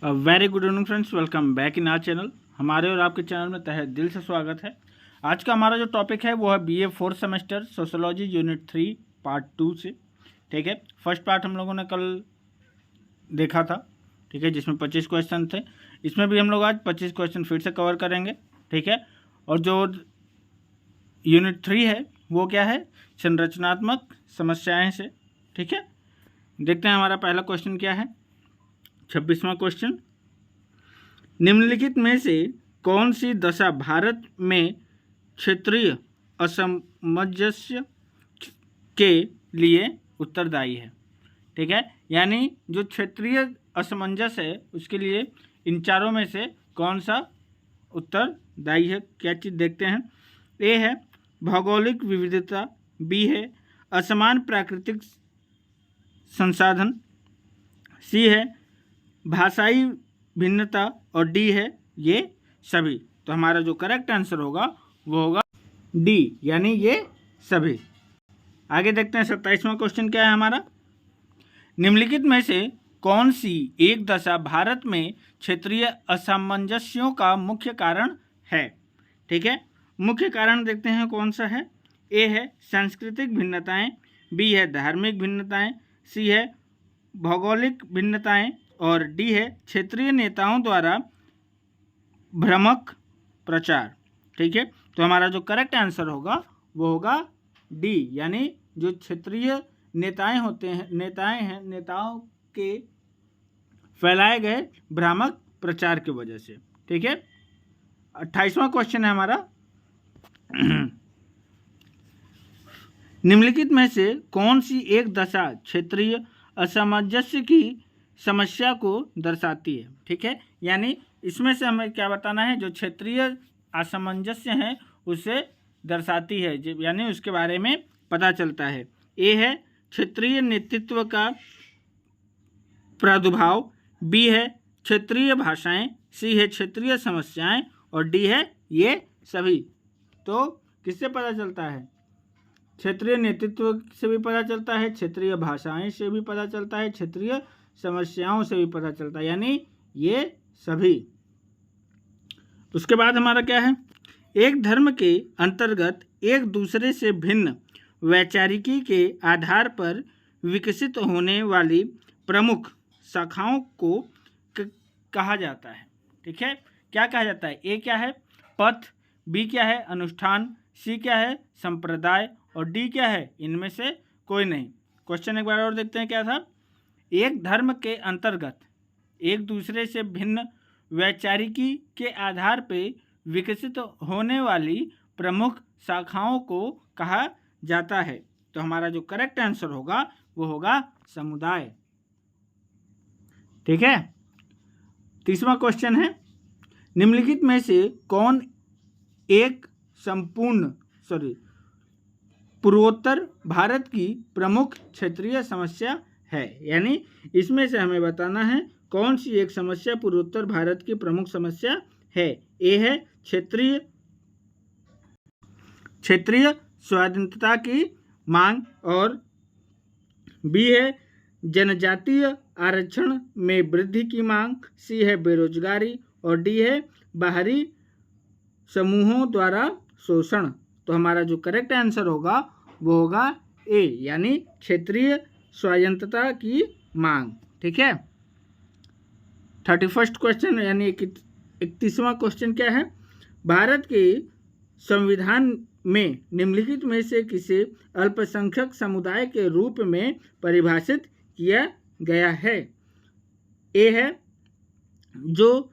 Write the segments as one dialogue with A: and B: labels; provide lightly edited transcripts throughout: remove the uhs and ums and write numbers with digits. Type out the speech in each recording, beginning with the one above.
A: Very good evening friends, welcome back in our channel. हमारे और आपके चैनल में तहे दिल से स्वागत है। आज का हमारा जो टॉपिक है वो है BA fourth semester sociology unit 3 part 2 से। ठीक है, फर्स्ट पार्ट हम लोगों ने कल देखा था, ठीक है, जिसमें 25 क्वेश्चन थे। इसमें भी हम लोग आज 25 क्वेश्चन फिर से कवर करेंगे। ठीक है, और जो यूनिट 3 है वो क्या है, संरचनात्मक समस्याएं से। ठीक है, देखते हैं हमारा पहला क्वेश्चन क्या है। 26वां क्वेश्चन, निम्नलिखित में से कौन सी दशा भारत में क्षेत्रीय असमंजस्य के लिए उत्तरदायी है। ठीक है, यानी जो क्षेत्रीय असमंजस है उसके लिए इन चारों में से कौन सा उत्तरदायी है। क्या चीज़ देखते हैं। ए है भौगोलिक विविधता, बी है असमान प्राकृतिक संसाधन, सी है भाषाई भिन्नता और डी है ये सभी। तो हमारा जो करेक्ट आंसर होगा वो होगा डी, यानी ये सभी। आगे देखते हैं 27वां क्वेश्चन क्या है हमारा। निम्नलिखित में से कौन सी एक दशा भारत में क्षेत्रीय असामंजस्यों का मुख्य कारण है। ठीक है, मुख्य कारण देखते हैं कौन सा है। ए है सांस्कृतिक भिन्नताएं, बी है धार्मिक भिन्नताएं, सी है भौगोलिक भिन्नताएं और डी है क्षेत्रीय नेताओं द्वारा भ्रामक प्रचार। ठीक है, तो हमारा जो करेक्ट आंसर होगा वो होगा डी, यानी जो क्षेत्रीय नेताएं होते हैं, नेताओं के फैलाए गए भ्रामक प्रचार की वजह से। ठीक है, 28वां क्वेश्चन है हमारा। निम्नलिखित में से कौन सी एक दशा क्षेत्रीय असामंजस्य की समस्या को दर्शाती है। ठीक है, यानी इसमें से हमें क्या बताना है, जो क्षेत्रीय असमंजस्य है उसे दर्शाती है, यानी उसके बारे में पता चलता है। ए है क्षेत्रीय नेतृत्व का प्रादुर्भाव, बी है क्षेत्रीय भाषाएं, सी है क्षेत्रीय समस्याएं और डी है ये सभी। तो किससे पता चलता है, क्षेत्रीय नेतृत्व से भी पता चलता है, क्षेत्रीय भाषाएं से भी पता चलता है, क्षेत्रीय समस्याओं से भी पता चलता है, यानी ये सभी। उसके बाद हमारा क्या है, एक धर्म के अंतर्गत एक दूसरे से भिन्न वैचारिकी के आधार पर विकसित होने वाली प्रमुख शाखाओं को कहा जाता है। ठीक है, क्या कहा जाता है। ए क्या है पथ, बी क्या है अनुष्ठान, सी क्या है संप्रदाय और डी क्या है इनमें से कोई नहीं। क्वेश्चन एक बार और देखते हैं क्या था। एक धर्म के अंतर्गत एक दूसरे से भिन्न वैचारिकी के आधार पर विकसित होने वाली प्रमुख शाखाओं को कहा जाता है। तो हमारा जो करेक्ट आंसर होगा वो होगा समुदाय। ठीक है, 30वां क्वेश्चन है। निम्नलिखित में से कौन एक पूर्वोत्तर भारत की प्रमुख क्षेत्रीय समस्या है, यानी इसमें से हमें बताना है कौन सी एक समस्या पूर्वोत्तर भारत की प्रमुख समस्या है। ए है क्षेत्रीय स्वाधीनता की मांग और बी है जनजातीय आरक्षण में वृद्धि की मांग, सी है बेरोजगारी और डी है बाहरी समूहों द्वारा शोषण। तो हमारा जो करेक्ट आंसर होगा वो होगा ए, यानी क्षेत्रीय स्वायत्तता की मांग। ठीक है, 31वां क्वेश्चन यानी 31वां क्वेश्चन क्या है। भारत के संविधान में निम्नलिखित में से किसे अल्पसंख्यक समुदाय के रूप में परिभाषित किया गया है। ए है जो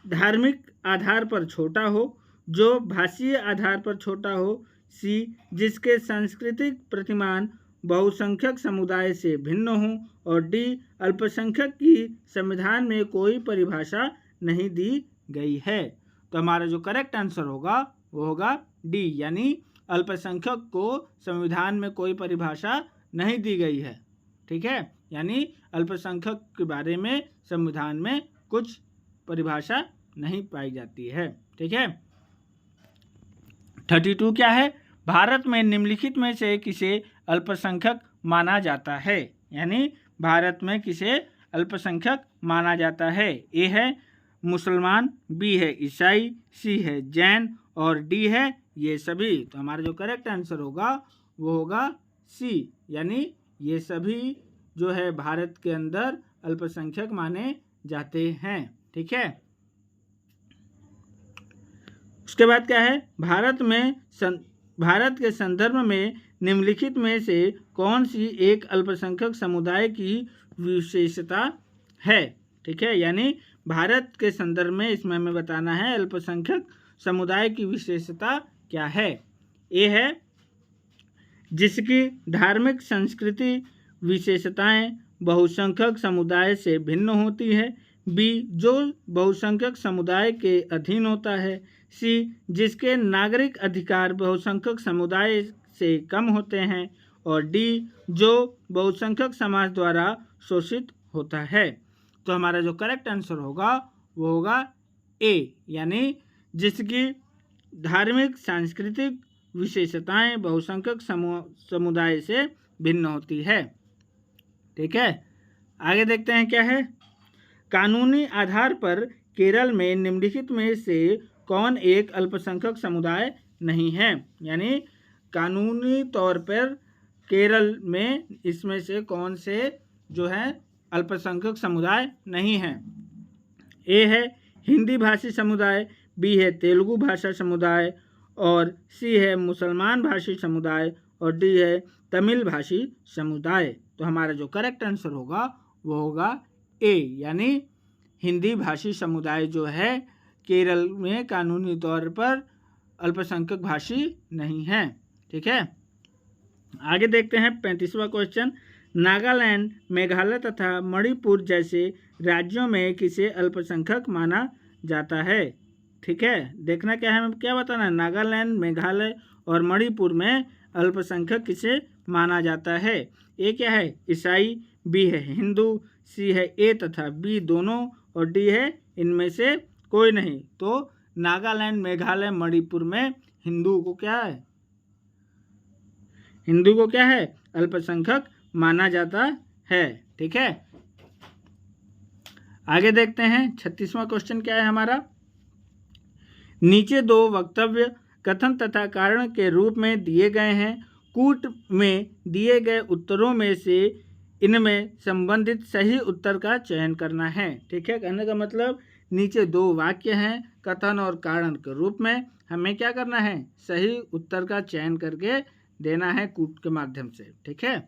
A: धार्मिक आधार पर छोटा हो, जो भाषीय आधार पर छोटा हो, सी जिसके सांस्कृतिक प्रतिमान बहुसंख्यक समुदाय से भिन्न हो और डी अल्पसंख्यक की संविधान में कोई परिभाषा नहीं दी गई है। तो हमारा जो करेक्ट आंसर होगा वो होगा डी, यानी अल्पसंख्यक को संविधान में कोई परिभाषा नहीं दी गई है। ठीक है, यानी अल्पसंख्यक के बारे में संविधान में कुछ परिभाषा नहीं पाई जाती है। ठीक है, 32 क्या है, भारत में निम्नलिखित में से किसे अल्पसंख्यक माना जाता है, यानी भारत में किसे अल्पसंख्यक माना जाता है? ए है मुसलमान, बी है ईसाई, सी है जैन और डी है ये सभी। तो हमारा जो करेक्ट आंसर होगा वो होगा सी, यानी ये सभी जो है भारत के अंदर अल्पसंख्यक माने जाते हैं। ठीक है, उसके बाद क्या है, भारत के संदर्भ में निम्नलिखित में से कौन सी एक अल्पसंख्यक समुदाय की विशेषता है? ठीक है, यानी भारत के संदर्भ में इसमें हमें बताना है अल्पसंख्यक समुदाय की विशेषता क्या है। ए है जिसकी धार्मिक संस्कृति विशेषताएं बहुसंख्यक समुदाय से भिन्न होती है। बी जो बहुसंख्यक समुदाय के अधीन होता है। सी जिसके नागरिक अधिकार बहुसंख्यक समुदाय से कम होते हैं। और डी जो बहुसंख्यक समाज द्वारा शोषित होता है। तो हमारा जो करेक्ट आंसर होगा वो होगा ए, यानी जिसकी धार्मिक सांस्कृतिक विशेषताएं बहुसंख्यक समुदाय से भिन्न होती है। ठीक है, आगे देखते हैं क्या है। कानूनी आधार पर केरल में निम्नलिखित में से कौन एक अल्पसंख्यक समुदाय नहीं है? यानी कानूनी तौर पर केरल में इसमें से कौन से जो है अल्पसंख्यक समुदाय नहीं है? ए है हिंदी भाषी समुदाय, बी है तेलुगु भाषा समुदाय और सी है मुसलमान भाषी समुदाय और डी है तमिल भाषी समुदाय। तो हमारा जो करेक्ट आंसर होगा वो होगा ए, यानी हिंदी भाषी समुदाय जो है केरल में कानूनी तौर पर अल्पसंख्यक भाषी नहीं है। ठीक है, आगे देखते हैं 35वां क्वेश्चन। नागालैंड, मेघालय तथा मणिपुर जैसे राज्यों में किसे अल्पसंख्यक माना जाता है? ठीक है, देखना क्या है, हमें क्या बताना है। नागालैंड, मेघालय और मणिपुर में अल्पसंख्यक किसे माना जाता है? ए क्या है ईसाई, बी है हिंदू, सी है ए तथा बी दोनों और डी है इनमें से कोई नहीं। तो नागालैंड, मेघालय, मणिपुर में हिंदू को क्या है अल्पसंख्यक माना जाता है। ठीक है, आगे देखते हैं 36वां क्वेश्चन क्या है हमारा। नीचे दो वक्तव्य कथन तथा कारण के रूप में दिए गए हैं। कूट में दिए गए उत्तरों में से इनमें संबंधित सही उत्तर का चयन करना है। ठीक है, कहने का मतलब नीचे दो वाक्य हैं कथन और कारण के रूप में, हमें क्या करना है सही उत्तर का चयन करके देना है कूट के माध्यम से। ठीक है,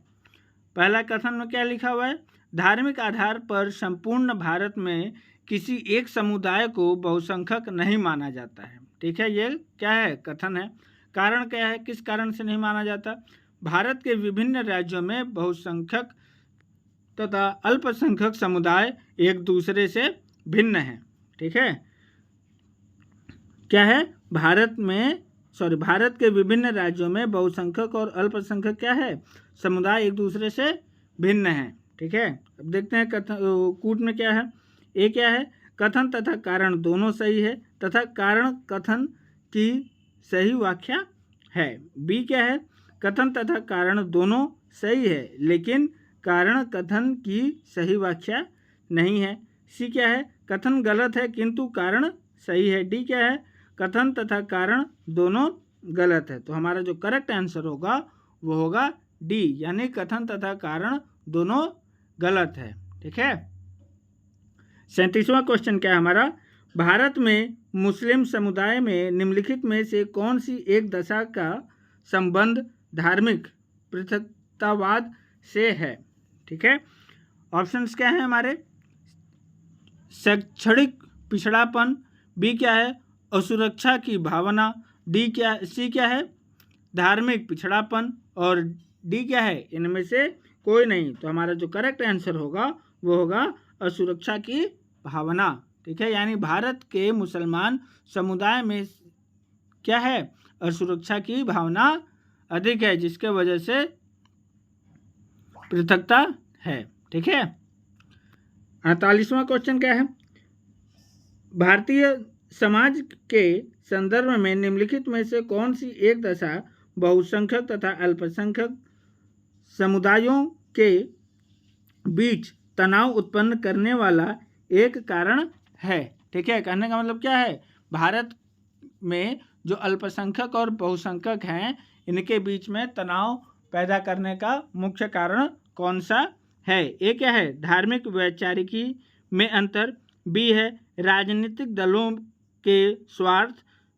A: पहला कथन में क्या लिखा हुआ है, धार्मिक आधार पर संपूर्ण भारत में किसी एक समुदाय को बहुसंख्यक नहीं माना जाता है। ठीक है, ये क्या है कथन है। कारण क्या है, किस कारण से नहीं माना जाता? भारत के विभिन्न राज्यों में बहुसंख्यक तथा अल्पसंख्यक समुदाय एक दूसरे से भिन्न हैं। ठीक है, क्या है भारत के विभिन्न राज्यों में बहुसंख्यक और अल्पसंख्यक क्या है समुदाय एक दूसरे से भिन्न हैं। ठीक है, अब देखते हैं कूट में क्या है। ए क्या है कथन तथा कारण दोनों सही है तथा कारण कथन की सही व्याख्या है। बी क्या है कथन तथा कारण दोनों सही है लेकिन कारण कथन की सही व्याख्या नहीं है। सी क्या है कथन गलत है किंतु कारण सही है। डी क्या है कथन तथा कारण दोनों गलत है। तो हमारा जो करेक्ट आंसर होगा वो होगा डी, यानी कथन तथा कारण दोनों गलत है। ठीक है, 37वां क्वेश्चन क्या है हमारा, भारत में मुस्लिम समुदाय में निम्नलिखित में से कौन सी एक दशा का संबंध धार्मिक पृथकतावाद से है। ठीक है, ऑप्शंस क्या है हमारे, शैक्षणिक पिछड़ापन, बी क्या है असुरक्षा की भावना, सी क्या है धार्मिक पिछड़ापन और डी क्या है इनमें से कोई नहीं। तो हमारा जो करेक्ट आंसर होगा वो होगा असुरक्षा की भावना। ठीक है, यानी भारत के मुसलमान समुदाय में क्या है असुरक्षा की भावना अधिक है जिसके वजह से पृथकता है। ठीक है, 48वां क्वेश्चन क्या है, भारतीय समाज के संदर्भ में निम्नलिखित में से कौन सी एक दशा बहुसंख्यक तथा अल्पसंख्यक समुदायों के बीच तनाव उत्पन्न करने वाला एक कारण है। ठीक है, कहने का मतलब क्या है, भारत में जो अल्पसंख्यक और बहुसंख्यक हैं इनके बीच में तनाव पैदा करने का मुख्य कारण कौन सा है। ए क्या है, धार्मिक वैचारिकी में अंतर। बी है राजनीतिक दलों के स्वार्थ।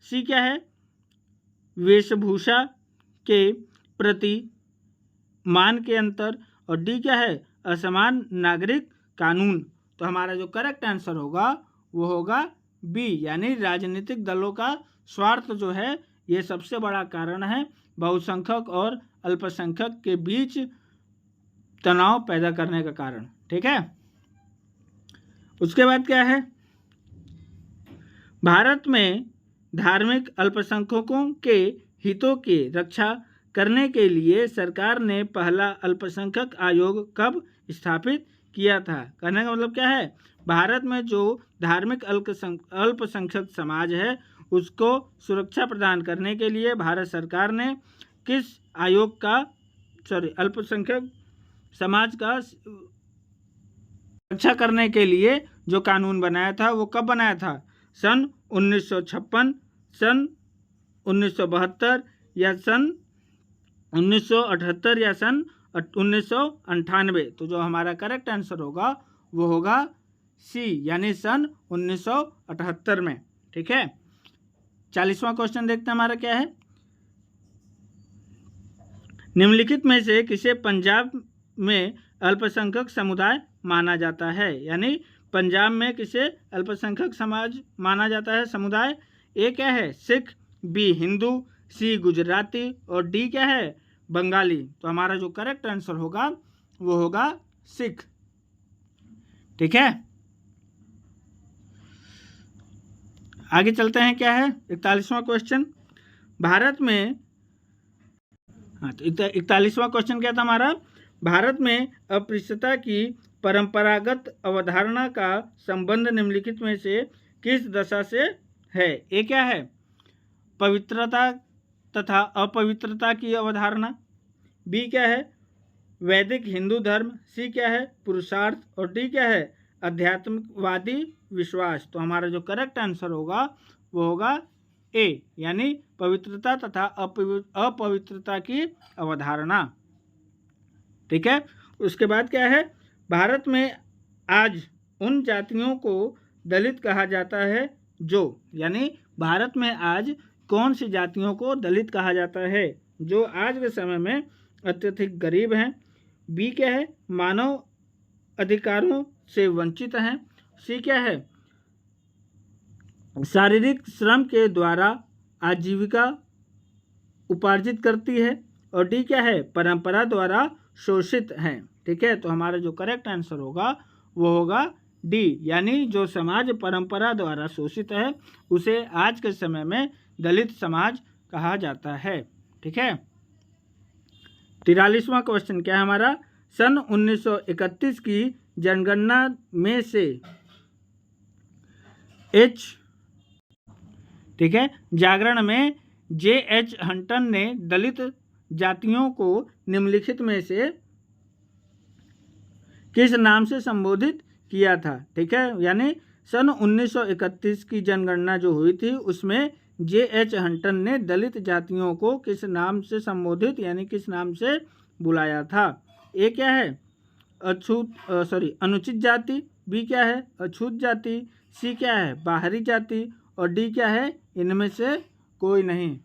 A: सी क्या है, वेशभूषा के प्रति मान के अंतर। और डी क्या है, असमान नागरिक कानून। तो हमारा जो करेक्ट आंसर होगा वो होगा बी, यानी राजनीतिक दलों का स्वार्थ जो है ये सबसे बड़ा कारण है बहुसंख्यक और अल्पसंख्यक के बीच तनाव पैदा करने का कारण। ठीक है, उसके बाद क्या है, भारत में धार्मिक अल्पसंख्यकों के हितों की रक्षा करने के लिए सरकार ने पहला अल्पसंख्यक आयोग कब स्थापित किया था। कहने का मतलब क्या है, भारत में जो धार्मिक अल्पसंख्यक समाज है उसको सुरक्षा प्रदान करने के लिए भारत सरकार ने किस आयोग का अल्पसंख्यक समाज का रक्षा करने के लिए जो कानून बनाया था वो कब बनाया था, सन 1956, सन 1972 या सन 1978 या सन 1998। तो जो हमारा करेक्ट आंसर होगा वो होगा सी, यानी सन 1978 में। ठीक है, 40वां क्वेश्चन देखते हैं हमारा क्या है, निम्नलिखित में से किसे पंजाब में अल्पसंख्यक समुदाय माना जाता है। यानी पंजाब में किसे अल्पसंख्यक समाज माना जाता है, समुदाय। ए क्या है, सिख। बी हिंदू। सी गुजराती। और डी क्या है, बंगाली। तो हमारा जो करेक्ट आंसर होगा वो होगा सिख। ठीक है, आगे चलते हैं, क्या है 41वां क्वेश्चन, भारत में, हाँ तो 41वां क्वेश्चन क्या था हमारा, भारत में अस्पृश्यता की परंपरागत अवधारणा का संबंध निम्नलिखित में से किस दशा से है। ये क्या है, पवित्रता तथा अपवित्रता की अवधारणा। बी क्या है, वैदिक हिंदू धर्म। सी क्या है, पुरुषार्थ। और डी क्या है, अध्यात्मवादी विश्वास। तो हमारा जो करेक्ट आंसर होगा वो होगा ए, यानी पवित्रता तथा अपवित्रता की अवधारणा। ठीक है, उसके बाद क्या है, भारत में आज उन जातियों को दलित कहा जाता है जो, यानी भारत में आज कौन सी जातियों को दलित कहा जाता है, जो आज के समय में अत्यधिक गरीब हैं। बी क्या है, मानव अधिकारों से वंचित हैं। सी क्या है, शारीरिक श्रम के द्वारा आजीविका उपार्जित करती है। और डी क्या है, परंपरा द्वारा शोषित हैं। ठीक है, तो हमारा जो करेक्ट आंसर होगा वो होगा डी, यानी जो समाज परंपरा द्वारा शोषित है उसे आज के समय में दलित समाज कहा जाता है। ठीक है, 43वां क्वेश्चन क्या है हमारा, सन 1931 की जनगणना में से ठीक है, जागरण में J.H. हंटन ने दलित जातियों को निम्नलिखित में से किस नाम से संबोधित किया था। ठीक है, यानी सन 1931 की जनगणना जो हुई थी उसमें J.H. हंटन ने दलित जातियों को किस नाम से संबोधित, यानी किस नाम से बुलाया था। ए क्या है, अनुचित जाति। बी क्या है, अछूत जाति। सी क्या है, बाहरी जाति। और डी क्या है, इनमें से कोई नहीं।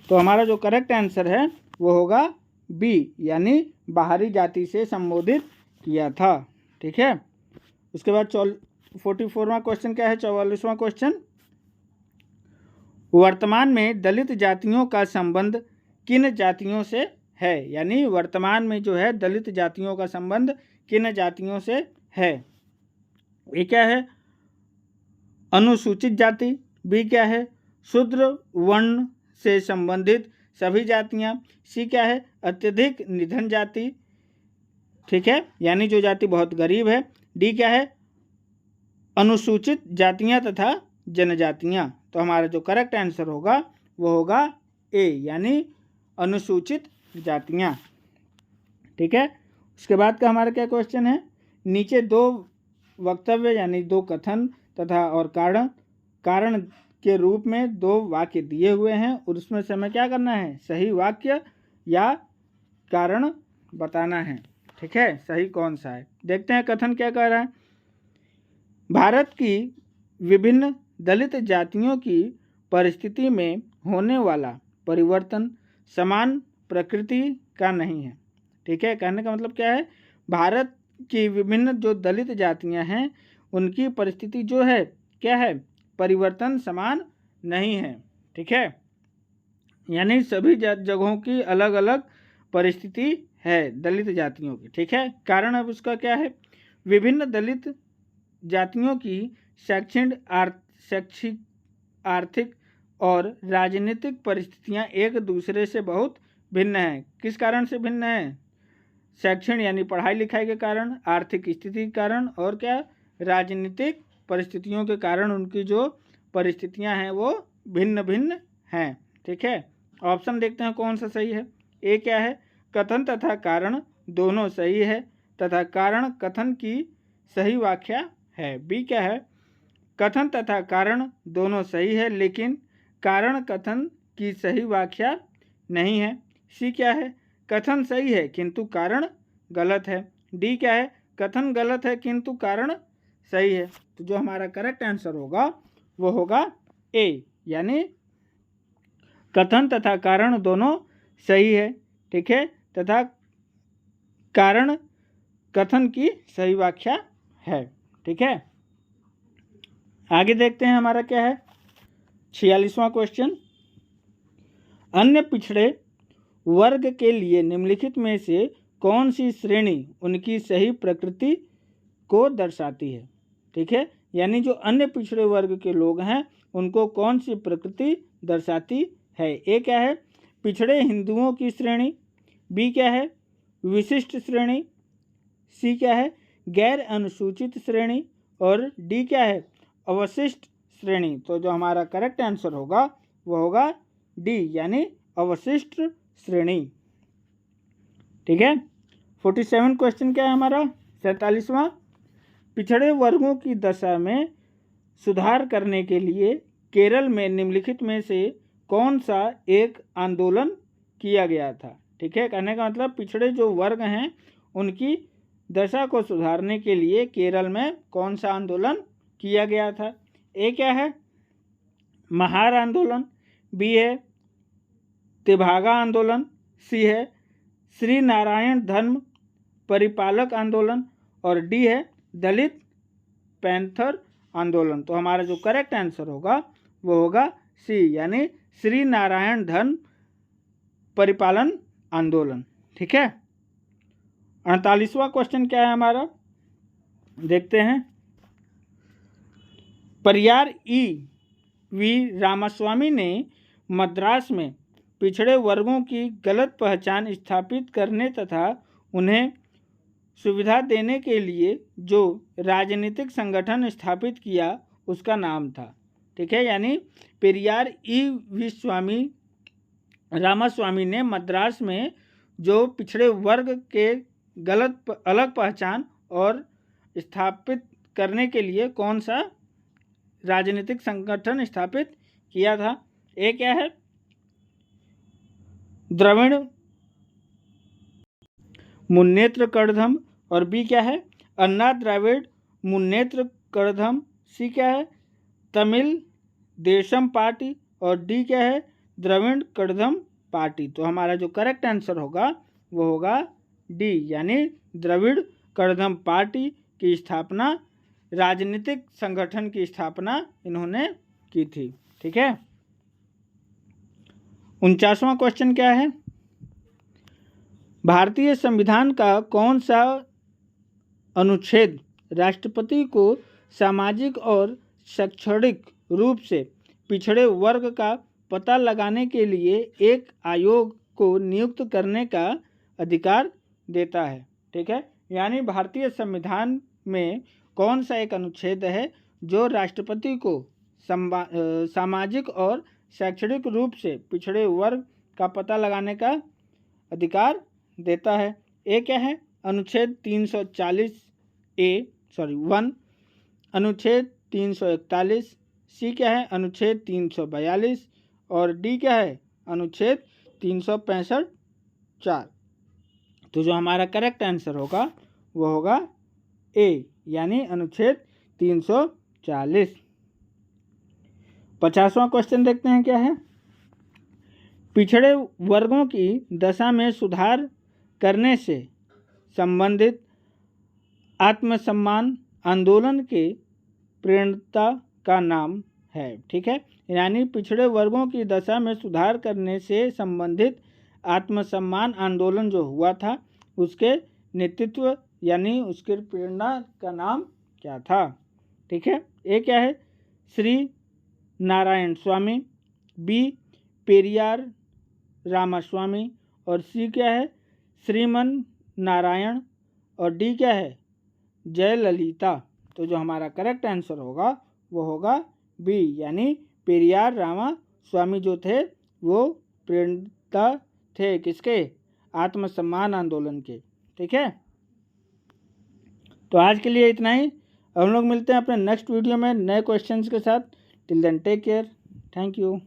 A: तो हमारा जो करेक्ट आंसर है वो होगा बी, यानी बाहरी जाति से संबोधित किया था। ठीक है, उसके बाद 44वां क्वेश्चन क्या है, 44वां क्वेश्चन, वर्तमान में दलित जातियों का संबंध किन जातियों से है। यानी वर्तमान में जो है दलित जातियों का संबंध किन जातियों से है। ये क्या है, अनुसूचित जाति। बी क्या है, शूद्र वर्ण से संबंधित सभी जातियां। सी क्या है, अत्यधिक निधन जाति। ठीक है, यानी जो जाति बहुत गरीब है। डी क्या है, अनुसूचित जातियां तथा जनजातियां। तो हमारा जो करेक्ट आंसर होगा वो होगा ए, यानी अनुसूचित जातियां। ठीक है, उसके बाद का हमारा क्या क्वेश्चन है, नीचे दो वक्तव्य यानी दो कथन तथा और कारण के रूप में दो वाक्य दिए हुए हैं और उसमें से हमें क्या करना है, सही वाक्य या कारण बताना है। ठीक है, सही कौन सा है। देखते हैं कथन क्या कह रहा है। भारत की विभिन्न दलित जातियों की परिस्थिति में होने वाला परिवर्तन समान प्रकृति का नहीं है। ठीक है, कहने का मतलब क्या है, भारत की विभिन्न जो दलित जातियां हैं उनकी परिस्थिति जो है क्या है, परिवर्तन समान नहीं है। ठीक है, यानी सभी जगहों की अलग अलग परिस्थिति है दलित जातियों की। ठीक है, कारण अब उसका क्या है, विभिन्न दलित जातियों की शैक्षिक, आर्थिक और राजनीतिक परिस्थितियां एक दूसरे से बहुत भिन्न हैं। किस कारण से भिन्न है, शैक्षणिक यानी पढ़ाई लिखाई के कारण, आर्थिक स्थिति के कारण और क्या, राजनीतिक परिस्थितियों के कारण उनकी जो परिस्थितियां हैं वो भिन्न भिन्न हैं। ठीक है, ऑप्शन देखते हैं कौन सा सही है। ए क्या है, कथन तथा कारण दोनों सही है तथा कारण कथन की सही व्याख्या है। बी क्या है, कथन तथा कारण दोनों सही है लेकिन कारण कथन की सही व्याख्या नहीं है। सी क्या है, कथन सही है किंतु कारण गलत है। डी क्या है, कथन गलत है किंतु कारण सही है। तो जो हमारा करेक्ट आंसर होगा वो होगा ए, यानी कथन तथा कारण दोनों सही है। ठीक है, तथा कारण कथन की सही व्याख्या है। ठीक है, आगे देखते हैं हमारा क्या है 46वां क्वेश्चन। अन्य पिछड़े वर्ग के लिए निम्नलिखित में से कौन सी श्रेणी उनकी सही प्रकृति को दर्शाती है। ठीक है, यानी जो अन्य पिछड़े वर्ग के लोग हैं उनको कौन सी प्रकृति दर्शाती है। ए क्या है, पिछड़े हिंदुओं की श्रेणी। बी क्या है, विशिष्ट श्रेणी। सी क्या है, गैर अनुसूचित श्रेणी। और डी क्या है, अवशिष्ट श्रेणी। तो जो हमारा करेक्ट आंसर होगा वो होगा डी, यानी अवशिष्ट श्रेणी। ठीक है, 47 क्वेश्चन क्या है हमारा 47वां। पिछड़े वर्गों की दशा में सुधार करने के लिए केरल में निम्नलिखित में से कौन सा एक आंदोलन किया गया था। ठीक है, कहने का मतलब पिछड़े जो वर्ग हैं उनकी दशा को सुधारने के लिए केरल में कौन सा आंदोलन किया गया था। ए क्या है, महार आंदोलन। बी है तेभागा आंदोलन। सी है श्री नारायण धर्म परिपालक आंदोलन। और डी है दलित पैंथर आंदोलन। तो हमारा जो करेक्ट आंसर होगा वो होगा सी, यानी श्री नारायण धर्म परिपालन आंदोलन। ठीक है, 48वां क्वेश्चन क्या है हमारा, देखते हैं। परियार ई वी रामास्वामी ने मद्रास में पिछड़े वर्गों की गलत पहचान स्थापित करने तथा उन्हें सुविधा देने के लिए जो राजनीतिक संगठन स्थापित किया उसका नाम था। ठीक है, यानी पेरियार ई वी रामास्वामी ने मद्रास में जो पिछड़े वर्ग के गलत अलग पहचान और स्थापित करने के लिए कौन सा राजनीतिक संगठन स्थापित किया था। ए क्या है, द्रविड़ मुन्नेत्र कड़धम। और बी क्या है, अन्ना द्रविड़ मुन्नेत्र कड़धम। सी क्या है, तमिल देशम पार्टी। और डी क्या है, द्रविड़ कड़धम पार्टी। तो हमारा जो करेक्ट आंसर होगा वो होगा डी, यानी द्रविड़ कड़धम पार्टी की स्थापना, राजनीतिक संगठन की स्थापना इन्होंने की थी। ठीक है, 49वां क्वेश्चन क्या है, भारतीय संविधान का कौन सा अनुच्छेद राष्ट्रपति को सामाजिक और शैक्षणिक रूप से पिछड़े वर्ग का पता लगाने के लिए एक आयोग को नियुक्त करने का अधिकार देता है। ठीक है, यानी भारतीय संविधान में कौन सा एक अनुच्छेद है जो राष्ट्रपति को सामाजिक और शैक्षणिक रूप से पिछड़े वर्ग का पता लगाने का अधिकार देता है। ए क्या है, अनुच्छेद 1, अनुच्छेद 341, सी क्या है अनुच्छेद 342 और डी क्या है अनुच्छेद 365(4). तो जो हमारा करेक्ट आंसर होगा वो होगा ए यानी अनुच्छेद 340। 50वां क्वेश्चन देखते हैं क्या है। पिछड़े वर्गों की दशा में सुधार करने से संबंधित आत्मसम्मान आंदोलन के प्रेरणा का नाम है। ठीक है, यानी पिछड़े वर्गों की दशा में सुधार करने से संबंधित आत्मसम्मान आंदोलन जो हुआ था उसके नेतृत्व यानी उसके प्रेरणा का नाम क्या था। ठीक है, ए क्या है श्री नारायण स्वामी, बी पेरियार रामास्वामी और सी क्या है श्रीमन नारायण और डी क्या है जयललिता। तो जो हमारा करेक्ट आंसर होगा वो होगा बी यानी पेरियार रामास्वामी जो थे वो प्रेरणा थे किसके आत्मसम्मान आंदोलन के। ठीक है, तो आज के लिए इतना ही। हम लोग मिलते हैं अपने नेक्स्ट वीडियो में नए क्वेश्चंस के साथ। Till then take care, thank you.